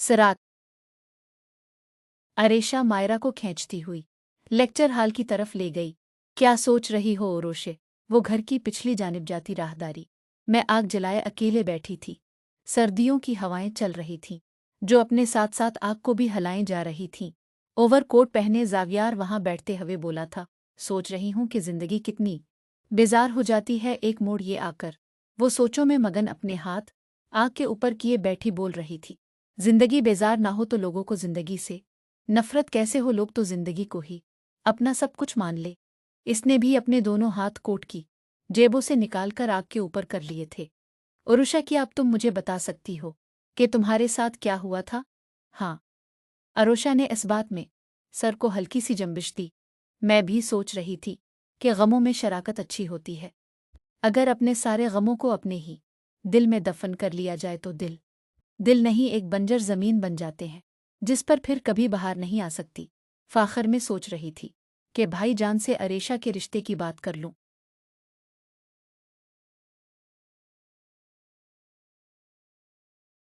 सिरात। अरेशा मायरा को खींचती हुई लेक्चर हॉल की तरफ ले गई। क्या सोच रही हो ओरोशे? वो घर की पिछली जानिब जाती राहदारी मैं आग जलाए अकेले बैठी थी। सर्दियों की हवाएं चल रही थीं जो अपने साथ साथ आग को भी हलाएं जा रही थीं। ओवरकोट पहने जावियार वहां बैठते हुए बोला था, सोच रही हूं कि जिंदगी कितनी बेजार हो जाती है एक मोड़ ये आकर। वो सोचों में मगन अपने हाथ आग के ऊपर किए बैठी बोल रही थी, जिंदगी बेजार ना हो तो लोगों को जिंदगी से नफरत कैसे हो, लोग तो जिंदगी को ही अपना सब कुछ मान ले। इसने भी अपने दोनों हाथ कोट की जेबों से निकालकर आग के ऊपर कर लिए थे। उरुषा, क्या अब तुम मुझे बता सकती हो कि तुम्हारे साथ क्या हुआ था? हाँ, अरोशा ने इस बात में सर को हल्की सी जंबिश दी। मैं भी सोच रही थी कि गमों में शराकत अच्छी होती है। अगर अपने सारे गमों को अपने ही दिल में दफन कर लिया जाए तो दिल दिल नहीं एक बंजर जमीन बन जाते हैं जिस पर फिर कभी बहार नहीं आ सकती। फाखर में सोच रही थी कि भाईजान से अरेशा के रिश्ते की बात कर लूं।